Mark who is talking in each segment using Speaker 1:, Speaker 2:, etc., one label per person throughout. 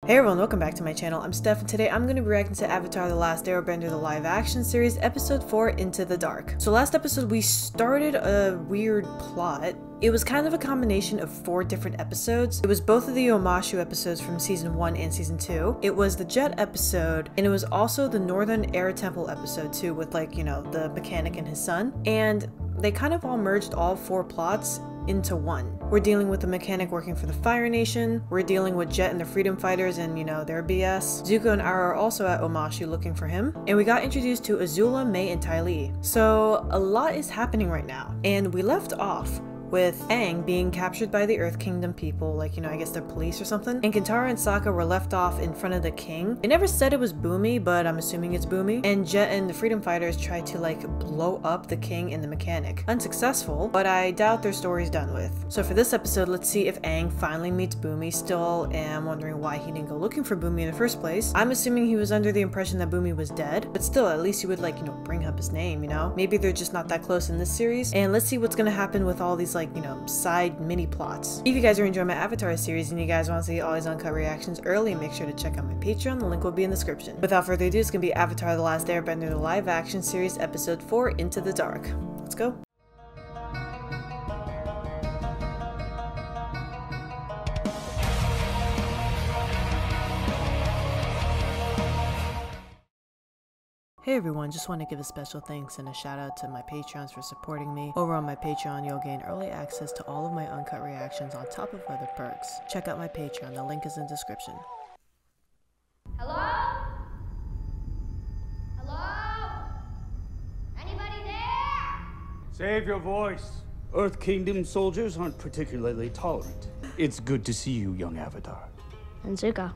Speaker 1: Hey everyone, welcome back to my channel. I'm Steph and today I'm going to be reacting to Avatar: The Last Airbender, the live action series, episode 4, Into the Dark. So last episode we started a weird plot. It was kind of a combination of 4 different episodes. It was both of the Omashu episodes from season 1 and season 2. It was the Jet episode, and it was also the Northern Air Temple episode too, with like, you know, the mechanic and his son. And they kind of all merged all 4 plots into one. We're dealing with the mechanic working for the Fire Nation, we're dealing with Jet and the Freedom Fighters and, you know, their BS. Zuko and Iroh are also at Omashu looking for him. And we got introduced to Azula, May, and Ty Lee. So a lot is happening right now. And we left off with Aang being captured by the Earth Kingdom people, like, you know, I guess they're police or something. And Kintara and Saga were left off in front of the king. They never said it was Bumi, but I'm assuming it's Bumi. And Jet and the Freedom Fighters tried to like blow up the king and the mechanic. Unsuccessful, but I doubt their story's done with. So for this episode, let's see if Aang finally meets Bumi. Still am wondering why he didn't go looking for Bumi in the first place. I'm assuming he was under the impression that Bumi was dead, but still, at least you would like, you know, bring up his name, you know? Maybe they're just not that close in this series. And let's see what's gonna happen with all these like, you know, side mini plots. If you guys are enjoying my Avatar series and you guys want to see all these uncut reactions early, make sure to check out my Patreon. The link will be in the description. Without further ado, it's gonna be Avatar: The Last Airbender, the live action series, episode 4, Into the Dark. Let's go. Hey everyone, just want to give a special thanks and a shout out to my Patreons for supporting me. Over on my Patreon, you'll gain early access to all of my uncut reactions on top of other perks. Check out my Patreon, the link is in the description.
Speaker 2: Hello? Hello? Anybody there?
Speaker 3: Save your voice. Earth Kingdom soldiers aren't particularly tolerant. It's good to see you, young Avatar.
Speaker 2: And Zuko.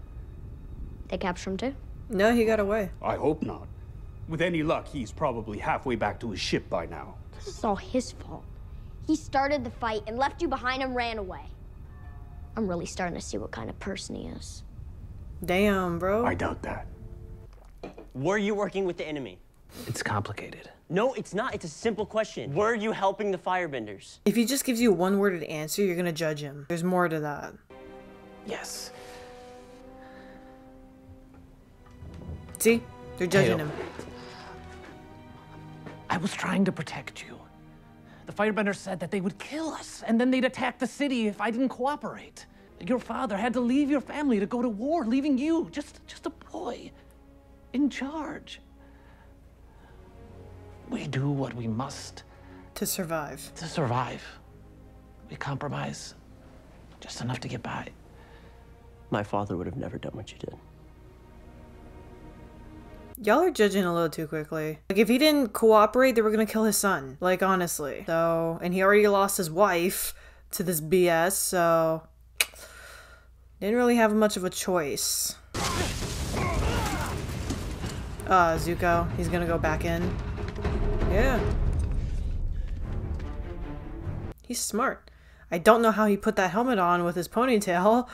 Speaker 2: They captured him too?
Speaker 1: No, he got away.
Speaker 3: I hope not. With any luck, he's probably halfway back to his ship by now.
Speaker 2: This is all his fault. He started the fight and left you behind and ran away. I'm really starting to see what kind of person he is.
Speaker 1: Damn, bro.
Speaker 3: I doubt that.
Speaker 4: Were you working with the enemy?
Speaker 5: It's complicated.
Speaker 4: No, it's not. It's a simple question. Were you helping the firebenders?
Speaker 1: If he just gives you a one-worded answer, you're gonna judge him. There's more to that.
Speaker 5: Yes.
Speaker 1: See? They're judging him.
Speaker 5: I was trying to protect you. The firebenders said that they would kill us, and then they'd attack the city if I didn't cooperate. Your father had to leave your family to go to war, leaving you, just a boy, in charge. We do what we must.
Speaker 1: To survive.
Speaker 5: To survive. We compromise, just enough to get by.
Speaker 4: My father would have never done what you did.
Speaker 1: Y'all are judging a little too quickly. Like, if he didn't cooperate, they were gonna kill his son. Like, honestly. So, and he already lost his wife to this BS, so didn't really have much of a choice. Zuko. He's gonna go back in. Yeah. He's smart. I don't know how he put that helmet on with his ponytail.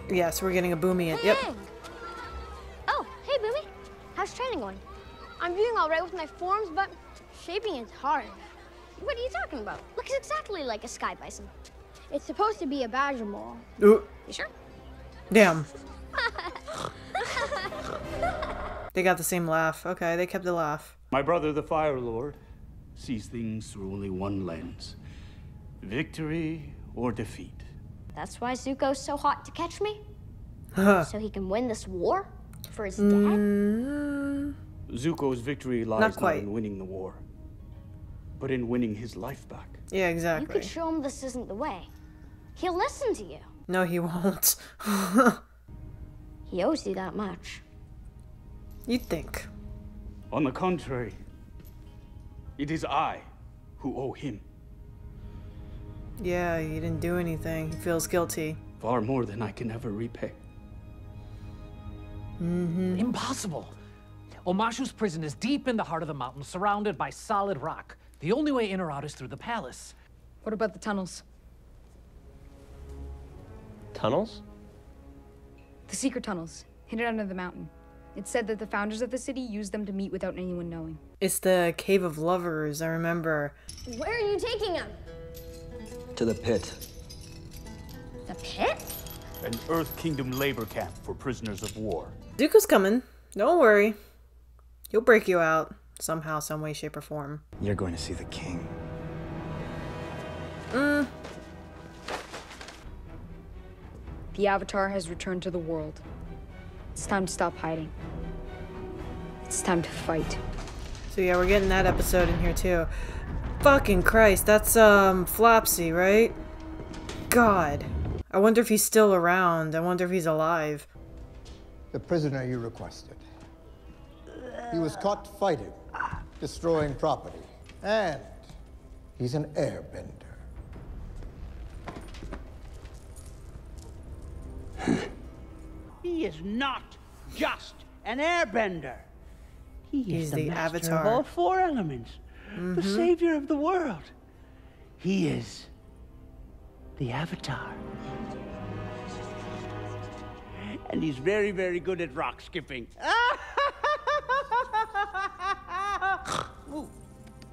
Speaker 1: Yes, we're getting a Bumi in. Yep.
Speaker 2: Oh, hey Bumi. How's training going? I'm doing all right with my forms, but shaping is hard. What are you talking about? Looks exactly like a sky bison. It's supposed to be a badger mole.
Speaker 1: Ooh.
Speaker 2: You sure?
Speaker 1: Damn. They got the same laugh. Okay, they kept the laugh.
Speaker 3: My brother, the Fire Lord, sees things through only one lens. Victory or defeat.
Speaker 2: That's why Zuko's so hot to catch me?
Speaker 1: Huh.
Speaker 2: So he can win this war? For his dad?
Speaker 3: Zuko's victory lies
Speaker 1: Not
Speaker 3: not
Speaker 1: quite.
Speaker 3: in winning the war, but in winning his life back.
Speaker 1: Yeah,
Speaker 2: You
Speaker 1: exactly.
Speaker 2: could show him this isn't the way. He'll listen to you.
Speaker 1: No, he won't.
Speaker 2: He owes you that much.
Speaker 1: You'd think.
Speaker 3: On the contrary, it is I who owe him.
Speaker 1: Yeah, he didn't do anything. He feels guilty.
Speaker 3: Far more than I can ever repay.
Speaker 5: Impossible. Omashu's prison is deep in the heart of the mountain, surrounded by solid rock. The only way in or out is through the palace.
Speaker 6: What about the tunnels?
Speaker 4: Tunnels?
Speaker 6: The secret tunnels, hidden under the mountain. It said that the founders of the city used them to meet without anyone knowing.
Speaker 1: It's the Cave of Lovers, I remember.
Speaker 2: Where are you taking him?
Speaker 7: To the pit.
Speaker 2: The pit?
Speaker 3: an Earth Kingdom labor camp for prisoners of war.
Speaker 1: Zuko's coming. Don't worry. He'll break you out somehow, some way, shape, or form.
Speaker 7: You're going to see the king.
Speaker 6: The Avatar has returned to the world. It's time to stop hiding. It's time to fight.
Speaker 1: So yeah, we're getting that episode in here too. Fucking Christ, that's Flopsy, right? God. I wonder if he's still around. I wonder if he's alive.
Speaker 8: The prisoner you requested. He was caught fighting, destroying property, and he's an airbender.
Speaker 9: He is not just an airbender. He
Speaker 1: He's
Speaker 9: is
Speaker 1: the
Speaker 9: master
Speaker 1: Avatar.
Speaker 9: of all four elements, the savior of the world. He is the Avatar. And he's very, very good at rock skipping.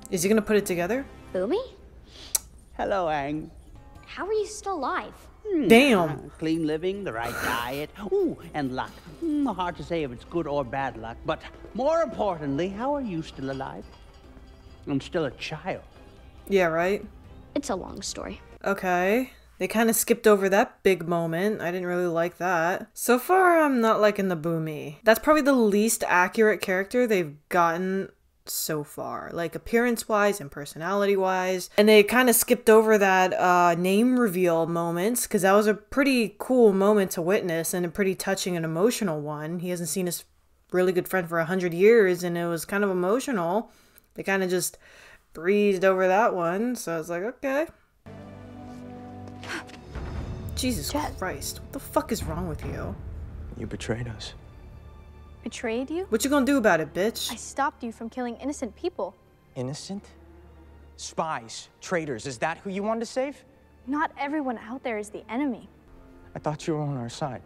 Speaker 1: Is he gonna put it together?
Speaker 2: Bumi?
Speaker 9: Hello, Aang.
Speaker 2: How are you still alive?
Speaker 1: Damn.
Speaker 9: Clean living, the right diet, and luck. Hard to say if it's good or bad luck, but more importantly, how are you still alive? I'm still a child.
Speaker 1: Yeah, right?
Speaker 2: It's a long story.
Speaker 1: Okay. They kind of skipped over that big moment. I didn't really like that. So far, I'm not liking the Bumi. That's probably the least accurate character they've gotten so far, like appearance-wise and personality-wise. And they kind of skipped over that name reveal moments, because that was a pretty cool moment to witness and a pretty touching and emotional one. He hasn't seen his really good friend for 100 years, and it was kind of emotional. They kind of just breezed over that one, so I was like, okay. Jesus Christ, what the fuck is wrong with you?
Speaker 7: You betrayed us.
Speaker 10: Betrayed you?
Speaker 1: What you gonna do about it, bitch?
Speaker 10: I stopped you from killing innocent people.
Speaker 7: Innocent? Spies, traitors, is that who you wanted to save?
Speaker 10: Not everyone out there is the enemy.
Speaker 7: I thought you were on our side.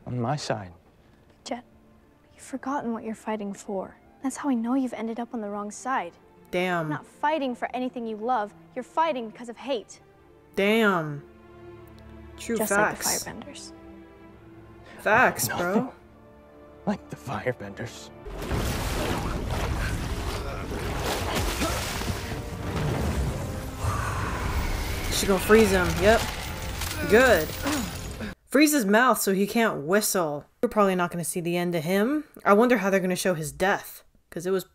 Speaker 7: On my side.
Speaker 10: Jet, you've forgotten what you're fighting for. That's how I know you've ended up on the wrong side.
Speaker 1: Damn.
Speaker 10: You're not fighting for anything you love. You're fighting because of hate.
Speaker 1: Damn. True
Speaker 10: Just
Speaker 1: facts.
Speaker 10: like the Firebenders.
Speaker 1: Facts,
Speaker 7: No.
Speaker 1: bro.
Speaker 7: Like the Firebenders.
Speaker 1: She gonna freeze him. Yep. Good. Freeze his mouth so he can't whistle. We're probably not gonna see the end of him. I wonder how they're gonna show his death, because it was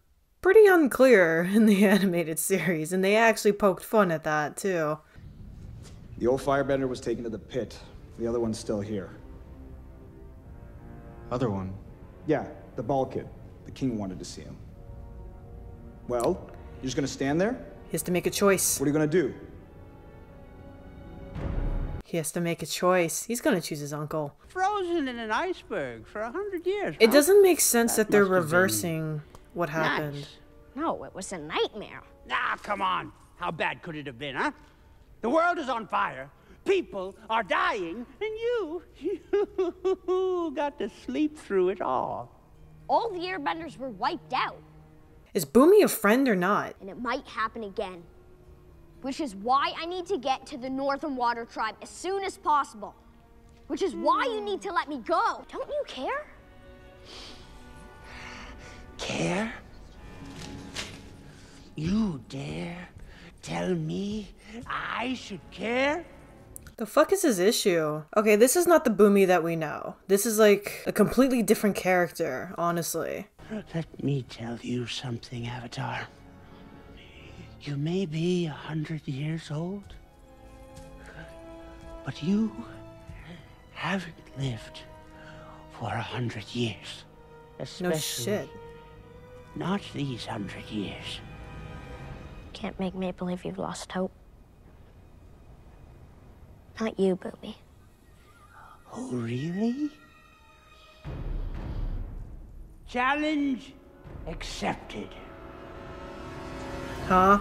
Speaker 1: pretty unclear in the animated series, and they actually poked fun at that too.
Speaker 11: The old Firebender was taken to the pit. The other one's still here.
Speaker 7: Other one?
Speaker 11: Yeah, the bald kid. The king wanted to see him. Well, you're just gonna stand there?
Speaker 1: He has to make a choice.
Speaker 11: What are you gonna do?
Speaker 1: He has to make a choice. He's gonna choose his uncle.
Speaker 9: Frozen in an iceberg for 100 years.
Speaker 1: It
Speaker 9: huh?
Speaker 1: doesn't make sense that they're
Speaker 9: must have been
Speaker 1: reversing what happened.
Speaker 9: Nice.
Speaker 2: No, it was a nightmare.
Speaker 9: Ah, come on. How bad could it have been, huh? The world is on fire. People are dying, and you got to sleep through it all.
Speaker 2: All the airbenders were wiped out,
Speaker 1: Is Bumi a friend or not?
Speaker 2: and it might happen again. Which is why I need to get to the Northern Water Tribe as soon as possible. Which is why you need to let me go. Don't you care?
Speaker 9: Care? You dare tell me I should care?
Speaker 1: The fuck is his issue? Okay, this is not the Bumi that we know. This is like a completely different character, honestly.
Speaker 9: Let me tell you something, Avatar. You may be 100 years old, but you haven't lived for 100 years. Especially
Speaker 1: No shit.
Speaker 9: not these 100 years.
Speaker 2: Can't make me believe you've lost hope. Not you, Bumi.
Speaker 9: Oh, really? Challenge accepted.
Speaker 1: Huh?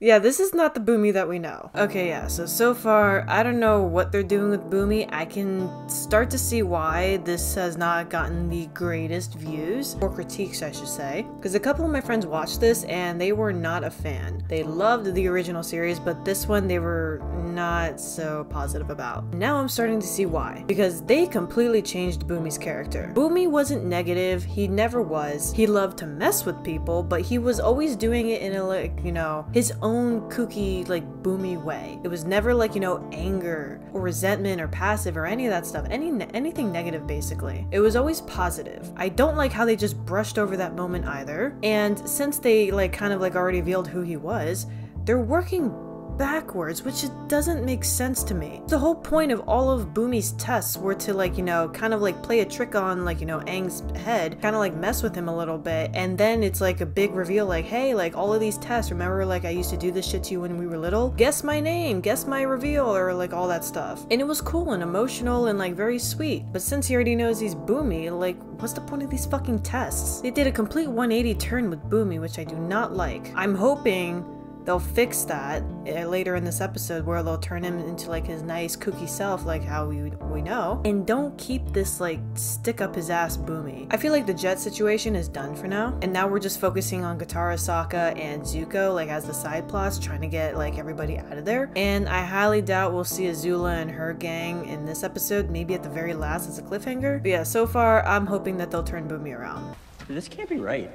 Speaker 1: Yeah, this is not the Bumi that we know. Okay, yeah, so far, I don't know what they're doing with Bumi. I can start to see why this has not gotten the greatest views, or critiques I should say, because a couple of my friends watched this and they were not a fan. They loved the original series, but this one they were not so positive about. Now I'm starting to see why, because they completely changed Bumi's character. Bumi wasn't negative, he never was. He loved to mess with people, but he was always doing it in a, like, you know, his own kooky, like, Bumi way. It was never like, you know, anger or resentment or passive or any of that stuff. Anything negative, basically. It was always positive. I don't like how they just brushed over that moment either. And since they, like, kind of like already revealed who he was, they're working backwards, which it doesn't make sense to me. The whole point of all of Bumi's tests were to, like, you know, kind of like play a trick on, like, you know, Aang's head, kind of like mess with him a little bit, and then it's like a big reveal, like, hey, like, all of these tests, remember, like, I used to do this shit to you when we were little? Guess my name, guess my reveal, or like all that stuff. And it was cool and emotional and like very sweet. But since he already knows he's Bumi, like, what's the point of these fucking tests? They did a complete 180 turn with Bumi, which I do not like. I'm hoping they'll fix that later in this episode, where they'll turn him into like his nice kooky self, like how we know, and don't keep this like stick up his ass Bumi. I feel like the jet situation is done for now, and now we're just focusing on Katara, Sokka, and Zuko like as the side plots, trying to get like everybody out of there. And I highly doubt we'll see Azula and her gang in this episode, maybe at the very last as a cliffhanger. But yeah, so far I'm hoping that they'll turn Bumi around.
Speaker 4: This can't be right.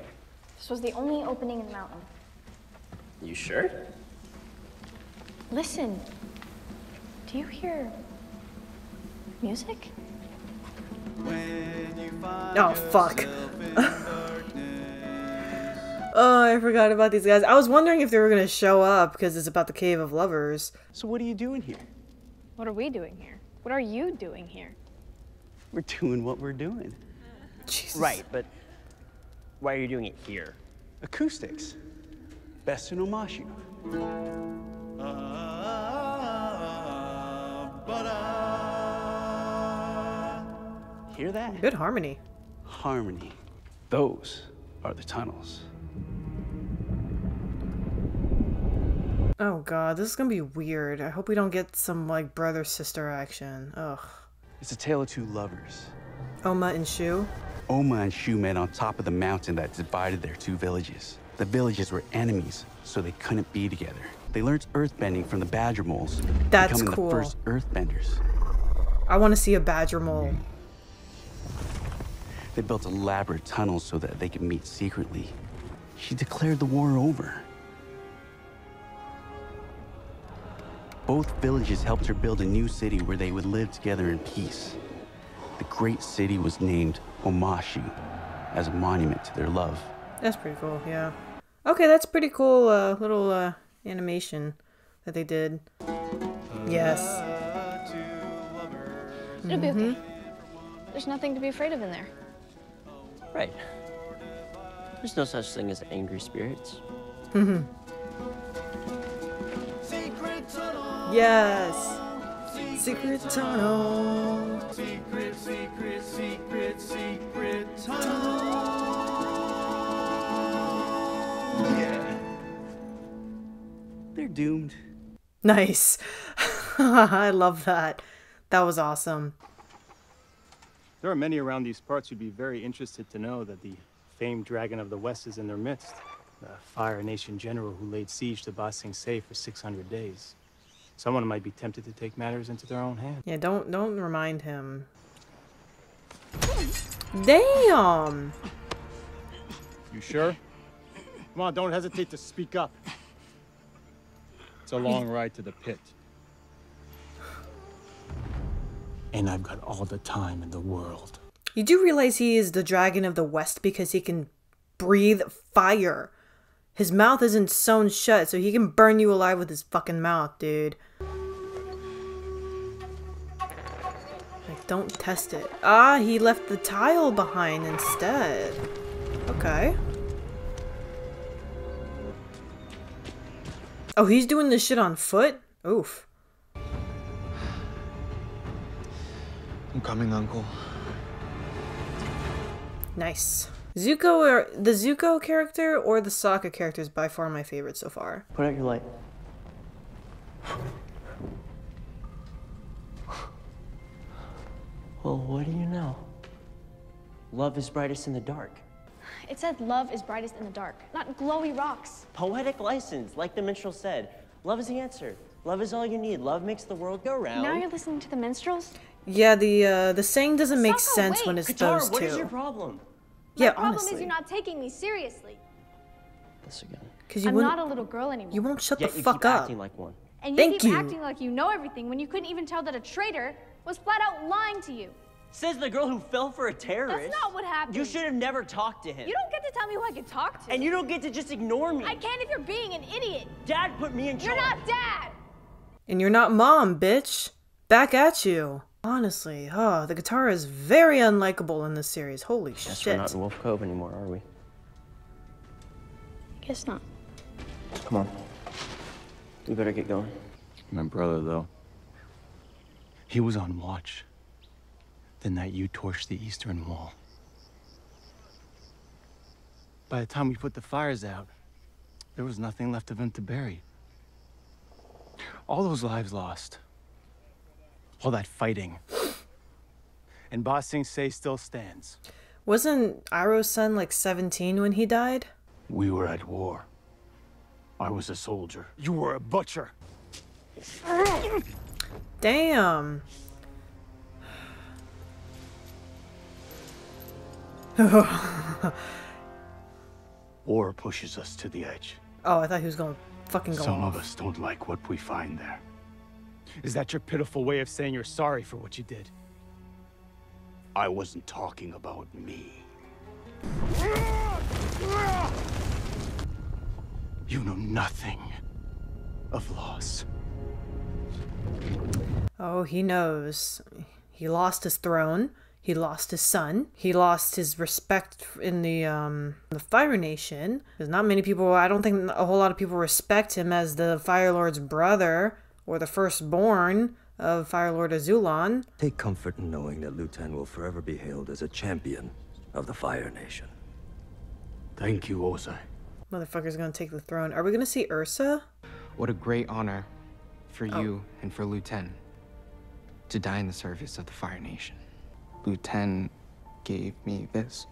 Speaker 10: This was the only opening in the mountain.
Speaker 4: You sure?
Speaker 10: Listen. Do you hear music?
Speaker 1: Oh, fuck. Oh, I forgot about these guys. I was wondering if they were gonna show up because it's about the Cave of Lovers.
Speaker 3: So what are you doing here?
Speaker 10: What are we doing here? What are you doing here?
Speaker 3: We're doing what we're doing.
Speaker 1: Jesus.
Speaker 4: Right, but why are you doing it here?
Speaker 3: Acoustics. Best in Omashu. Hear that?
Speaker 1: Good harmony.
Speaker 3: Harmony. Those are the tunnels.
Speaker 1: Oh god, this is gonna be weird. I hope we don't get some like brother-sister action. Ugh.
Speaker 3: It's a tale of two lovers.
Speaker 1: Oma and Shu.
Speaker 3: Oma and Shu met on top of the mountain that divided their two villages. The villages were enemies, so they couldn't be together. They learned earthbending from the badger moles,
Speaker 1: That's
Speaker 3: becoming
Speaker 1: cool.
Speaker 3: the first earthbenders.
Speaker 1: I want to see a badger mole.
Speaker 3: They built elaborate tunnels so that they could meet secretly. She declared the war over. Both villages helped her build a new city where they would live together in peace. The great city was named Omashu as a monument to their love.
Speaker 1: That's pretty cool, yeah. Okay, that's pretty cool little animation that they did. Yes.
Speaker 10: It'll be okay. There's nothing to be afraid of in there.
Speaker 4: Right. There's no such thing as angry spirits.
Speaker 1: Yes. Secret tunnel.
Speaker 12: Secret, secret, secret, secret tunnel. Yeah.
Speaker 3: They're doomed.
Speaker 1: Nice. I love that. That was awesome.
Speaker 13: There are many around these parts who'd be very interested to know that the famed Dragon of the West is in their midst. The Fire Nation general who laid siege to Ba Sing Se for 600 days. Someone might be tempted to take matters into their own hands.
Speaker 1: Yeah, don't remind him. Damn!
Speaker 13: You sure? Come on, don't hesitate to speak up. It's a long ride to the pit. And I've got all the time in the world.
Speaker 1: You do realize he is the Dragon of the West because he can breathe fire. His mouth isn't sewn shut, so he can burn you alive with his fucking mouth, dude. Like, don't test it. Ah, he left the tile behind instead. Okay. Oh, he's doing this shit on foot? Oof.
Speaker 14: I'm coming, Uncle.
Speaker 1: Nice. Zuko, or the Zuko character or the Sokka character is by far my favorite so far.
Speaker 4: Put out your light. Well, what do you know? Love is brightest in the dark.
Speaker 10: It said love is brightest in the dark, not glowy rocks.
Speaker 4: Poetic license, like the minstrel said. Love is the answer. Love is all you need. Love makes the world go round.
Speaker 10: Now you're listening to the minstrels?
Speaker 1: Yeah, the saying doesn't make sense
Speaker 10: wait.
Speaker 1: when it's
Speaker 4: Katara,
Speaker 1: those
Speaker 4: what
Speaker 1: two.
Speaker 4: is your problem?
Speaker 1: Yeah,
Speaker 10: My problem
Speaker 1: honestly.
Speaker 10: is you're not taking me seriously.
Speaker 4: This again.
Speaker 1: Because you
Speaker 10: I'm
Speaker 1: wouldn't-
Speaker 10: not a little girl anymore.
Speaker 1: You won't shut
Speaker 4: Yet
Speaker 1: the
Speaker 4: you
Speaker 1: fuck
Speaker 4: keep
Speaker 1: up.
Speaker 4: acting like one.
Speaker 10: And you
Speaker 1: Thank
Speaker 10: keep
Speaker 1: you.
Speaker 10: acting like you know everything when you couldn't even tell that a traitor was flat out lying to you.
Speaker 4: Says the girl who fell for a terrorist.
Speaker 10: That's not what happened.
Speaker 4: You should have never talked to him.
Speaker 10: You don't get to tell me who I can talk to.
Speaker 4: And you don't get to just ignore me.
Speaker 10: I can if you're being an idiot.
Speaker 4: Dad put me in charge.
Speaker 10: You're not Dad.
Speaker 1: And you're not mom, bitch. Back at you. Honestly, the guitar is very unlikable in this series. Holy
Speaker 4: Guess
Speaker 1: shit.
Speaker 4: we're not in Wolf Cove anymore, are we?
Speaker 10: Guess not.
Speaker 4: Come on. We better get going.
Speaker 13: My brother, though, he was on watch the night you torched the Eastern Wall. By the time we put the fires out, there was nothing left of him to bury. All those lives lost. All that fighting. And Ba Sing Se still stands.
Speaker 1: Wasn't Iroh's son like 17 when he died?
Speaker 9: We were at war. I was a soldier.
Speaker 13: You were a butcher.
Speaker 1: Damn.
Speaker 9: War pushes us to the edge.
Speaker 1: Oh, I thought he was going to fucking go
Speaker 9: Some
Speaker 1: off.
Speaker 9: of us don't like what we find there.
Speaker 13: Is that your pitiful way of saying you're sorry for what you did?
Speaker 9: I wasn't talking about me. You know nothing of loss.
Speaker 1: Oh, he knows. He lost his throne. He lost his son. He lost his respect in the Fire Nation. There's not many people, I don't think a whole lot of people respect him as the Fire Lord's brother or the firstborn of Fire Lord Azulon.
Speaker 14: Take comfort in knowing that Liu Tan will forever be hailed as a champion of the Fire Nation.
Speaker 9: Thank you, Ozai.
Speaker 1: Motherfucker's gonna take the throne. Are we gonna see Ursa?
Speaker 15: What a great honor for you and for Liu Tan to die in the service of the Fire Nation. Liu Tan gave me this.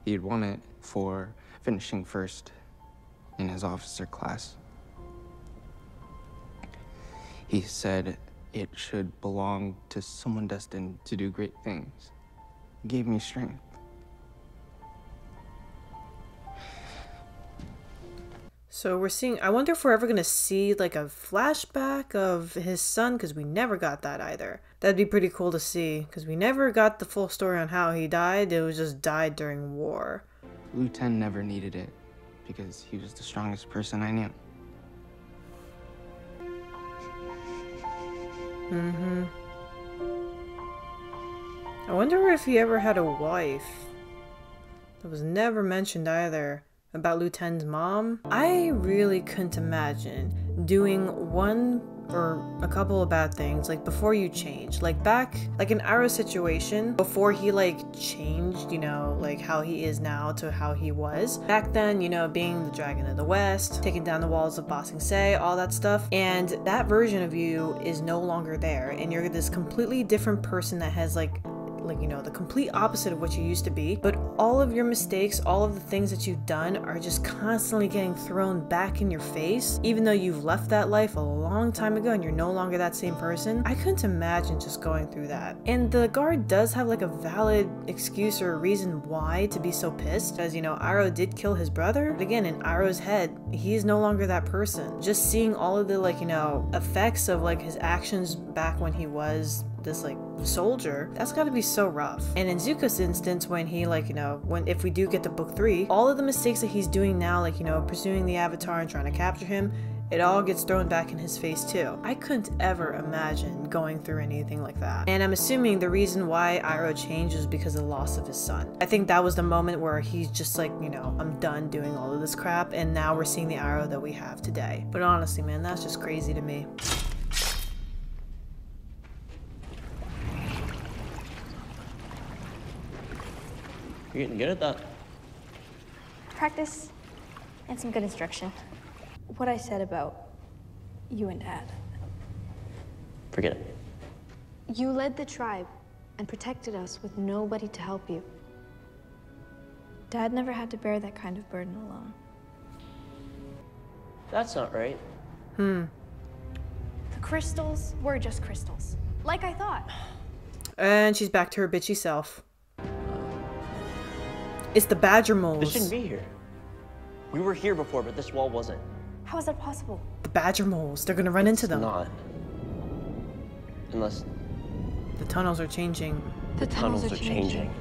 Speaker 15: He had won it for finishing first in his officer class. He said it should belong to someone destined to do great things. He gave me strength.
Speaker 1: So we're seeing, I wonder if we're ever gonna see like a flashback of his son, because we never got that either. That'd be pretty cool to see, because we never got the full story on how he died. It was just died during war.
Speaker 15: Liu Tan never needed it because he was the strongest person I knew.
Speaker 1: Mm-hmm. I wonder if he ever had a wife. That was never mentioned either. About Liu Tan's mom. I really couldn't imagine doing one or a couple of bad things like before you change. Like back, like in Iroh's situation, before he like changed, you know, like how he is now to how he was. Back then, you know, being the Dragon of the West, taking down the walls of Ba Sing Se, all that stuff. And that version of you is no longer there. And you're this completely different person that has like, you know, the complete opposite of what you used to be, but all of your mistakes, all of the things that you've done are just constantly getting thrown back in your face, even though you've left that life a long time ago and you're no longer that same person. I couldn't imagine just going through that. And the guard does have like a valid excuse or a reason why to be so pissed, as you know, Iroh did kill his brother, but again, in Iroh's head, he's no longer that person. Just seeing all of the, like, you know, effects of like his actions back when he was this like soldier, that's got to be so rough. And in Zuko's instance, when he, like, you know, when if we do get to book 3, all of the mistakes that he's doing now, like, you know, pursuing the Avatar and trying to capture him, it all gets thrown back in his face too. I couldn't ever imagine going through anything like that. And I'm assuming the reason why Iroh changed is because of the loss of his son. I think that was the moment where he's just like, you know, I'm done doing all of this crap, and now we're seeing the Iroh that we have today. But honestly, man, that's just crazy to me.
Speaker 4: You're getting good at that.
Speaker 10: Practice and some good instruction. What I said about you and Dad.
Speaker 4: Forget it.
Speaker 10: You led the tribe and protected us with nobody to help you. Dad never had to bear that kind of burden alone.
Speaker 4: That's not right.
Speaker 10: The crystals were just crystals, like I thought.
Speaker 1: And she's back to her bitchy self. It's the badger moles.
Speaker 4: This shouldn't be here. We were here before, but this wall wasn't.
Speaker 10: How is that possible?
Speaker 1: The badger moles. They're gonna run into them.
Speaker 4: Not. Unless
Speaker 1: the tunnels are changing.
Speaker 4: the tunnels are changing.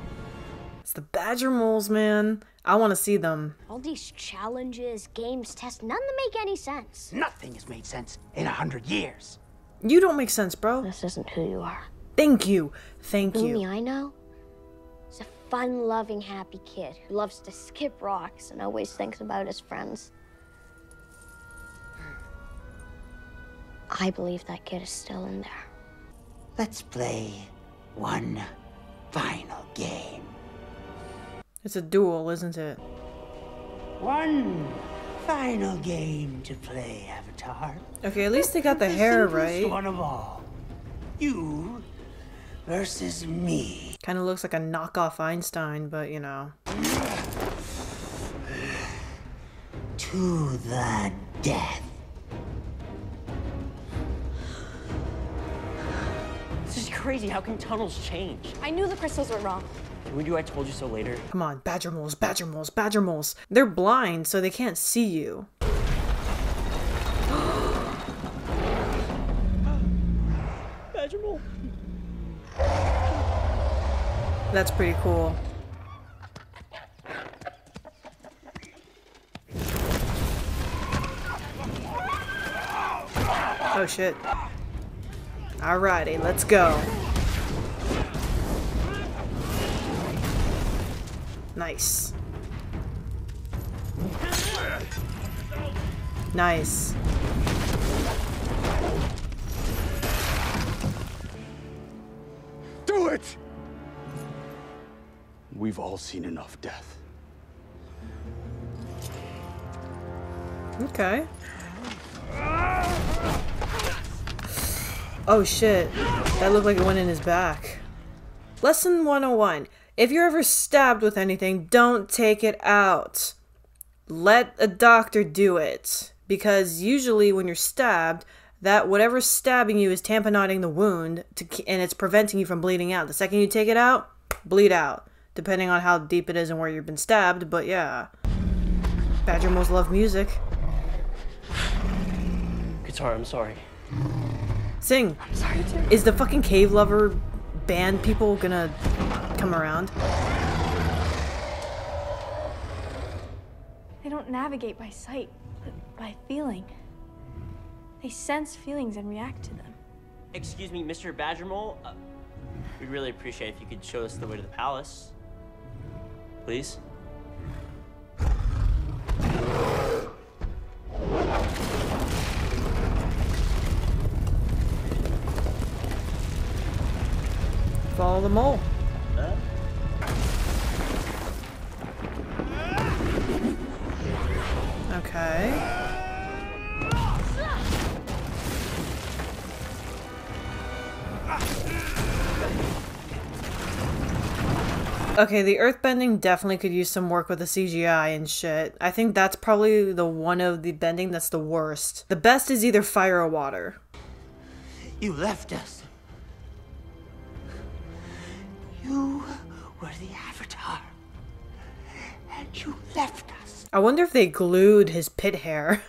Speaker 1: It's the badger moles, man. I want to see them.
Speaker 2: All these challenges, games, tests, none that make any sense.
Speaker 9: Nothing has made sense in 100 years.
Speaker 1: You don't make sense, bro.
Speaker 2: This isn't who you are.
Speaker 1: Thank you. Thank
Speaker 2: Bumi,
Speaker 1: you.
Speaker 2: I know, is a fun-loving, happy kid who loves to skip rocks and always thinks about his friends. I believe that kid is still in there.
Speaker 9: Let's play one final game.
Speaker 1: It's a duel, isn't it?
Speaker 9: One final game to play, Avatar.
Speaker 1: Okay, at least they got the hair
Speaker 9: simplest
Speaker 1: right.
Speaker 9: one of all. You versus me.
Speaker 1: Kind of looks like a knockoff Einstein, but you know.
Speaker 9: To the death.
Speaker 4: This is crazy. How can tunnels change?
Speaker 10: I knew the crystals were wrong.
Speaker 4: Can we do I told you so later?
Speaker 1: Come on, badger moles, badger moles, badger moles. They're blind, so they can't see you.
Speaker 4: Badger mole.
Speaker 1: That's pretty cool. Oh shit. Alrighty, let's go. Nice. Nice.
Speaker 16: Do it! We've all seen enough death.
Speaker 1: Okay. Oh shit. That looked like it went in his back. Lesson 101. If you're ever stabbed with anything, don't take it out. Let a doctor do it. Because usually when you're stabbed, that whatever's stabbing you is tamponading the wound and it's preventing you from bleeding out. The second you take it out, bleed out. Depending on how deep it is and where you've been stabbed, but yeah. Badger moles love music.
Speaker 4: Guitar, I'm sorry.
Speaker 1: Sing.
Speaker 10: I'm sorry too.
Speaker 1: Is the fucking cave lover band people gonna come around?
Speaker 10: They don't navigate by sight, but by feeling. They sense feelings and react to them.
Speaker 4: Excuse me, Mr. Badger Mole. We'd really appreciate if you could show us the way to the palace. Please?
Speaker 1: Follow the mole. Okay. Okay, the earthbending definitely could use some work with the CGI and shit. I think that's probably the one of the bending that's the worst. The best is either fire or water.
Speaker 9: You left us. You were the Avatar. And you left us.
Speaker 1: I wonder if they glued his pit hair,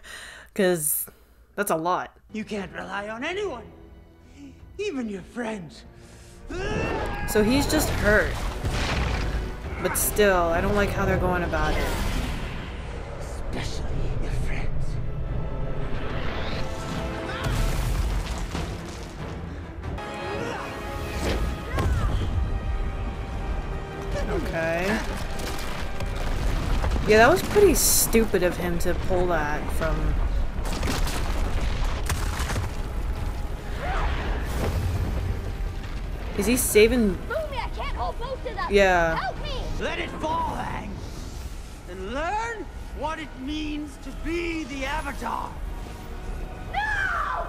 Speaker 1: because that's a lot.
Speaker 9: You can't rely on anyone. Even your friends.
Speaker 1: So he's just hurt. But still, I don't like how they're going about it.
Speaker 9: Especially your friends.
Speaker 1: Okay. Yeah, that was pretty stupid of him to pull that from... Is he saving...
Speaker 2: Bumi, I can't hold both of them.
Speaker 1: Yeah.
Speaker 2: Help me!
Speaker 9: Let it fall, Aang. And learn what it means to be the Avatar.
Speaker 2: No!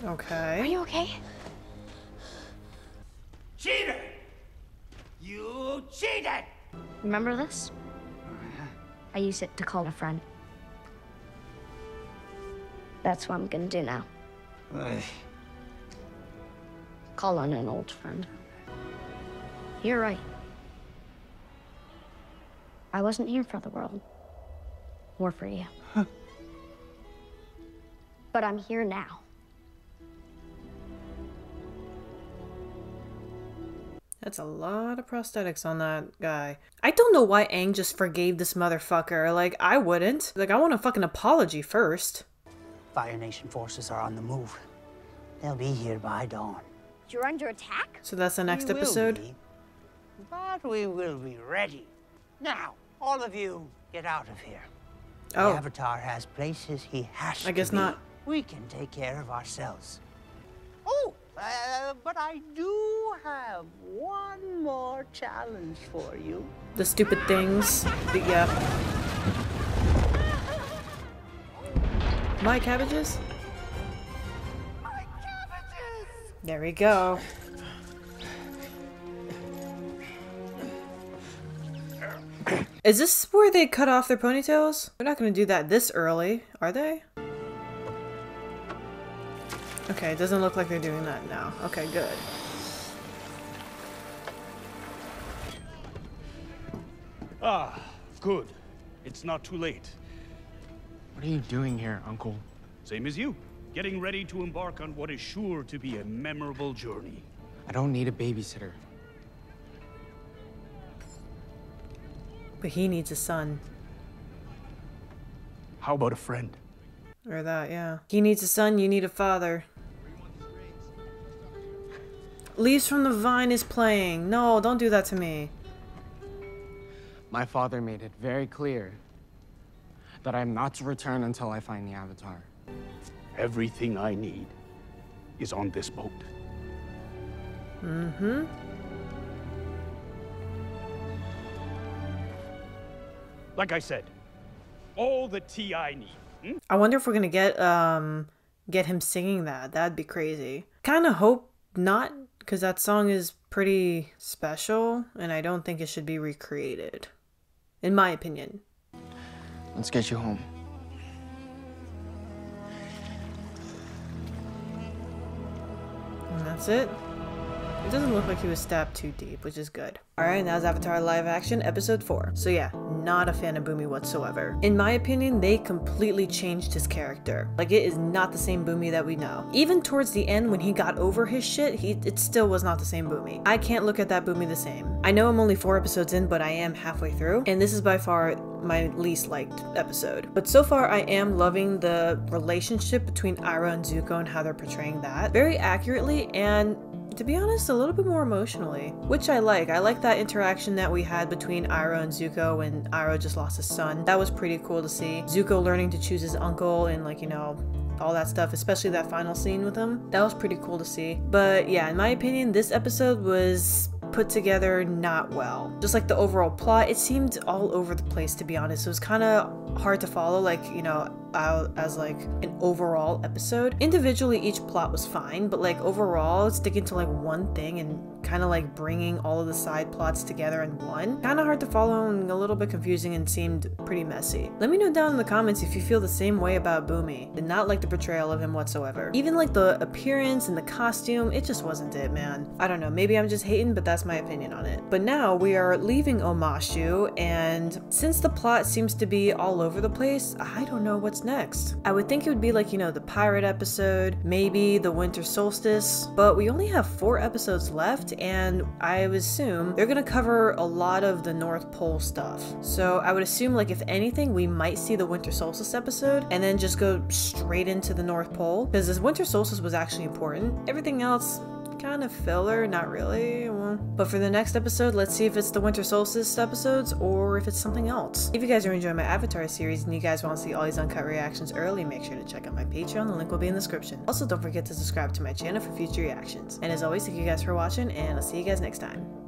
Speaker 1: Okay.
Speaker 2: Are you okay?
Speaker 9: Cheater! You cheated!
Speaker 2: Remember this? I used it to call a friend. That's what I'm gonna do now. Call on an old friend. You're right. I wasn't here for the world. Or for you. But I'm here now.
Speaker 1: That's a lot of prosthetics on that guy. I don't know why Aang just forgave this motherfucker. Like, I wouldn't. Like, I want a fucking apology first.
Speaker 9: Fire Nation forces are on the move. They'll be here by dawn.
Speaker 2: You're under attack?
Speaker 1: So that's the next
Speaker 9: We will
Speaker 1: episode?
Speaker 9: be, but we will be ready. Now, all of you, get out of here.
Speaker 1: Oh.
Speaker 9: The Avatar has places he has
Speaker 1: I guess
Speaker 9: to be.
Speaker 1: not.
Speaker 9: We can take care of ourselves. Oh, but I do have one more challenge for you.
Speaker 1: The stupid things. Yeah. My cabbages? There we go. Is this where they cut off their ponytails? They're not gonna do that this early, are they? Okay, it doesn't look like they're doing that now. Okay, good.
Speaker 16: Ah, good. It's not too late.
Speaker 15: What are you doing here, Uncle?
Speaker 16: Same as you. Getting ready to embark on what is sure to be a memorable journey.
Speaker 15: I don't need a babysitter.
Speaker 1: But he needs a son.
Speaker 16: How about a friend?
Speaker 1: Or that, yeah. He needs a son, you need a father. Leaves from the Vine is playing. No, don't do that to me.
Speaker 15: My father made it very clear that I am not to return until I find the Avatar.
Speaker 16: Everything I need is on this boat.
Speaker 1: Mm-hmm.
Speaker 16: Like I said, all the tea I need.
Speaker 1: I wonder if we're gonna get him singing that. That'd be crazy. Kinda hope not, because that song is pretty special, and I don't think it should be recreated. In my opinion.
Speaker 15: Let's get you home.
Speaker 1: And that's it. It doesn't look like he was stabbed too deep, which is good. Alright, that was Avatar live action episode 4. So yeah, not a fan of Bumi whatsoever. In my opinion, they completely changed his character. Like, it is not the same Bumi that we know. Even towards the end when he got over his shit, it still was not the same Bumi. I can't look at that Bumi the same. I know I'm only 4 episodes in, but I am halfway through, and this is by far my least liked episode. But so far, I am loving the relationship between Iroh and Zuko and how they're portraying that very accurately, and to be honest, a little bit more emotionally, which I like. I like that interaction that we had between Iroh and Zuko when Iroh just lost his son. That was pretty cool to see. Zuko learning to choose his uncle and, like, you know, all that stuff, especially that final scene with him. That was pretty cool to see. But yeah, in my opinion, this episode was put together not well. Just like the overall plot, it seemed all over the place, to be honest. It was kind of hard to follow, like, you know, as like an overall episode. Individually, each plot was fine, but like overall, sticking to like one thing and kind of like bringing all of the side plots together in one, kind of hard to follow and a little bit confusing and seemed pretty messy. Let me know down in the comments if you feel the same way about Bumi. Did not like the portrayal of him whatsoever. Even like the appearance and the costume, it just wasn't it, man. I don't know, maybe I'm just hating, but that's my opinion on it. But now we are leaving Omashu, and since the plot seems to be all over the place, I don't know what's next. I would think it would be like, you know, the pirate episode, maybe the winter solstice, but we only have 4 episodes left, and I would assume they're gonna cover a lot of the North Pole stuff. So I would assume, like, if anything, we might see the winter solstice episode and then just go straight into the North Pole, because this winter solstice was actually important. Everything else, kind of filler, not really. Well, but for the next episode, let's see if it's the Winter Solstice episodes or if it's something else. If you guys are enjoying my Avatar series and you guys want to see all these uncut reactions early, make sure to check out my Patreon. The link will be in the description. Also, don't forget to subscribe to my channel for future reactions. And as always, thank you guys for watching, and I'll see you guys next time.